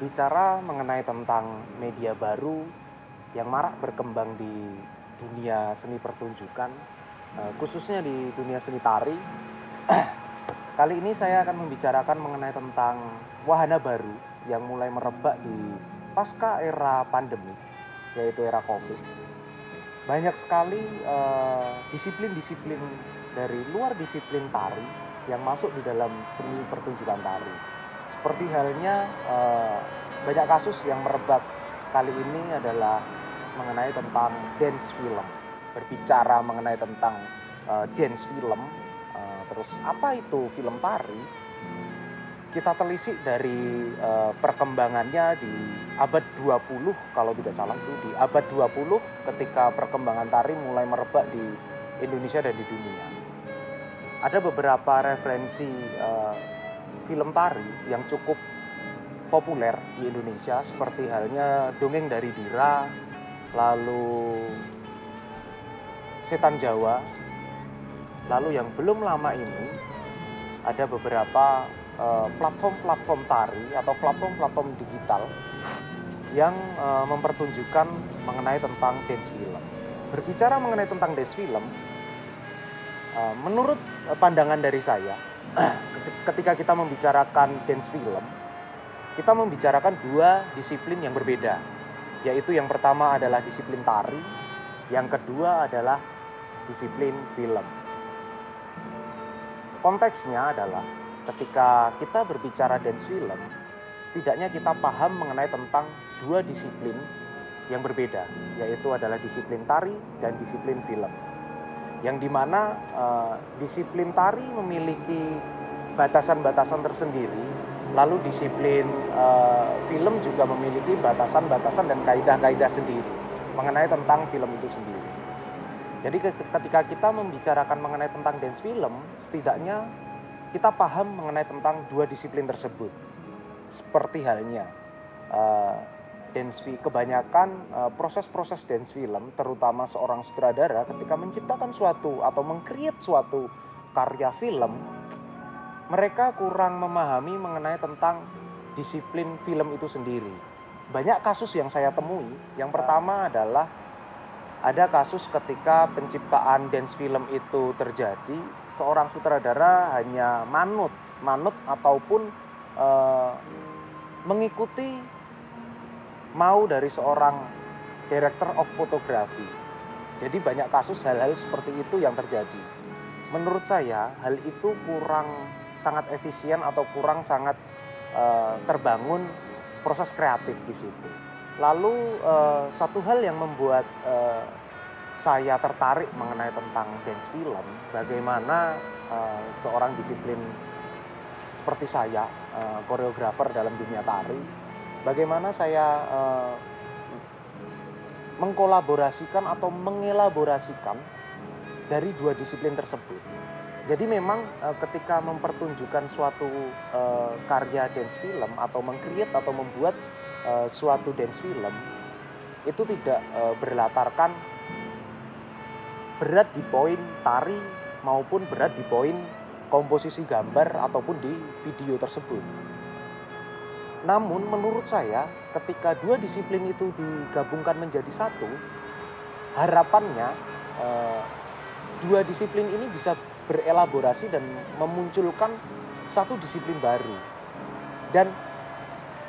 berbicara mengenai tentang media baru yang marak berkembang di dunia seni pertunjukan, khususnya di dunia seni tari. Kali ini saya akan membicarakan mengenai tentang wahana baru yang mulai merebak di pasca era pandemi, yaitu era COVID. Banyak sekali disiplin-disiplin dari luar disiplin tari yang masuk di dalam seni pertunjukan tari. Seperti halnya banyak kasus yang merebak kali ini adalah mengenai tentang dance film. Berbicara mengenai tentang dance film, terus apa itu film tari? Kita telisik dari perkembangannya di abad 20 kalau tidak salah, itu di abad 20 ketika perkembangan tari mulai merebak di Indonesia dan di dunia. Ada beberapa referensi film tari yang cukup populer di Indonesia, seperti halnya Dongeng dari Dira, lalu Setan Jawa. Lalu yang belum lama ini ada beberapa platform-platform tari atau platform-platform digital yang mempertunjukkan mengenai tentang dance film. Berbicara mengenai tentang dance film, menurut pandangan dari saya, ketika kita membicarakan dance film, kita membicarakan dua disiplin yang berbeda, yaitu yang pertama adalah disiplin tari, yang kedua adalah disiplin film. Konteksnya adalah ketika kita berbicara dance film, setidaknya kita paham mengenai tentang dua disiplin yang berbeda, yaitu adalah disiplin tari dan disiplin film. Yang dimana disiplin tari memiliki batasan-batasan tersendiri, lalu disiplin film juga memiliki batasan-batasan dan kaidah-kaidah sendiri mengenai tentang film itu sendiri. Jadi ketika kita membicarakan mengenai tentang dance film, setidaknya kita paham mengenai tentang dua disiplin tersebut. Seperti halnya kebanyakan proses-proses dance film, terutama seorang sutradara ketika menciptakan suatu atau meng-create suatu karya film, mereka kurang memahami mengenai tentang disiplin film itu sendiri. Banyak kasus yang saya temui. Yang pertama adalah ada kasus ketika penciptaan dance film itu terjadi, seorang sutradara hanya manut ataupun mengikuti mau dari seorang director of photography. Jadi banyak kasus hal-hal seperti itu yang terjadi. Menurut saya hal itu kurang sangat efisien atau kurang sangat terbangun proses kreatif di situ. Lalu satu hal yang membuat saya tertarik mengenai tentang dance film, bagaimana seorang disiplin seperti saya, koreografer dalam dunia tari, bagaimana saya mengkolaborasikan atau mengelaborasikan dari dua disiplin tersebut. Jadi memang ketika mempertunjukkan suatu karya dance film atau meng-create atau membuat suatu dance film, itu tidak berlatarkan berat di poin tari maupun berat di poin komposisi gambar ataupun di video tersebut. Namun menurut saya ketika dua disiplin itu digabungkan menjadi satu, harapannya dua disiplin ini bisa berelaborasi dan memunculkan satu disiplin baru. Dan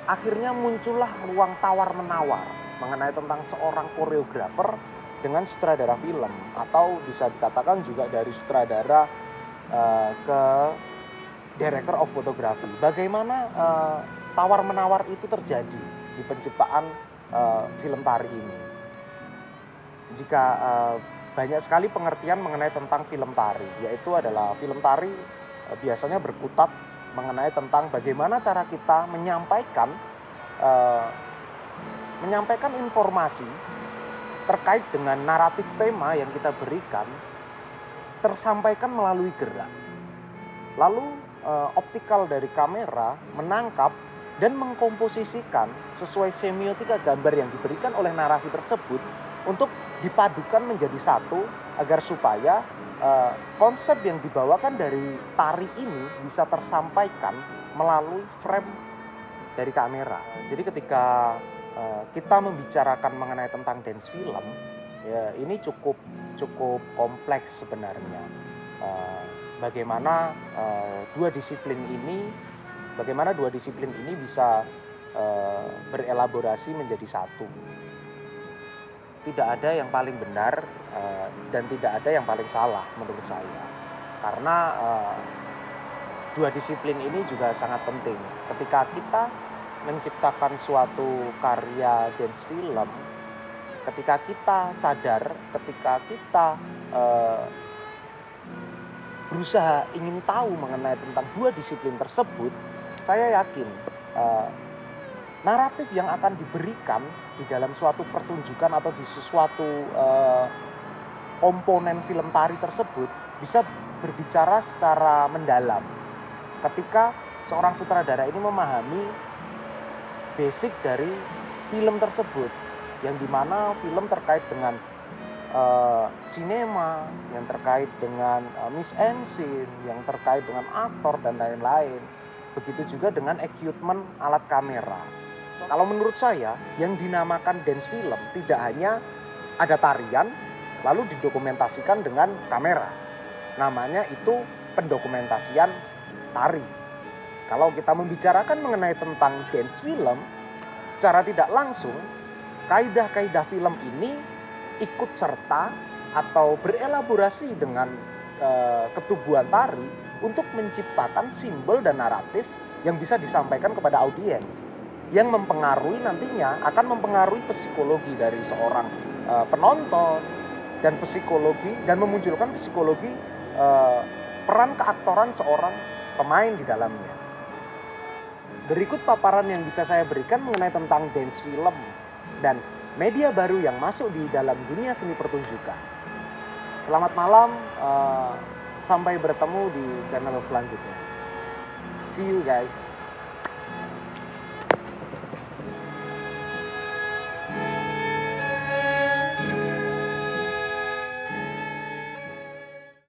akhirnya muncullah ruang tawar-menawar mengenai tentang seorang koreografer dengan sutradara film, atau bisa dikatakan juga dari sutradara ke director of photography. Bagaimana tawar-menawar itu terjadi di penciptaan film tari ini. Jika banyak sekali pengertian mengenai tentang film tari, yaitu adalah film tari biasanya berkutat mengenai tentang bagaimana cara kita menyampaikan informasi terkait dengan naratif tema yang kita berikan tersampaikan melalui gerak. Lalu optikal dari kamera menangkap dan mengkomposisikan sesuai semiotika gambar yang diberikan oleh narasi tersebut untuk dipadukan menjadi satu agar supaya konsep yang dibawakan dari tari ini bisa tersampaikan melalui frame dari kamera. Jadi ketika kita membicarakan mengenai tentang dance film, ya ini cukup kompleks sebenarnya. Bagaimana dua disiplin ini bisa berelaborasi menjadi satu. Tidak ada yang paling benar dan tidak ada yang paling salah menurut saya. Karena dua disiplin ini juga sangat penting. Ketika kita menciptakan suatu karya dance film, ketika kita sadar, ketika kita berusaha ingin tahu mengenai tentang dua disiplin tersebut, saya yakin naratif yang akan diberikan di dalam suatu pertunjukan atau di sesuatu komponen film tari tersebut bisa berbicara secara mendalam. Ketika seorang sutradara ini memahami basic dari film tersebut, yang dimana film terkait dengan sinema, yang terkait dengan mise en scene, yang terkait dengan aktor dan lain-lain. Begitu juga dengan equipment alat kamera. Kalau menurut saya, yang dinamakan dance film tidak hanya ada tarian lalu didokumentasikan dengan kamera. Namanya itu pendokumentasian tari. Kalau kita membicarakan mengenai tentang dance film, secara tidak langsung kaidah-kaidah film ini ikut serta atau berelaborasi dengan ketubuhan tari untuk menciptakan simbol dan naratif yang bisa disampaikan kepada audiens, yang mempengaruhi nantinya akan mempengaruhi psikologi dari seorang penonton dan psikologi dan memunculkan psikologi peran keaktoran seorang pemain di dalamnya. Berikut paparan yang bisa saya berikan mengenai tentang dance film dan media baru yang masuk di dalam dunia seni pertunjukan. Selamat malam, sampai bertemu di channel selanjutnya. See you guys.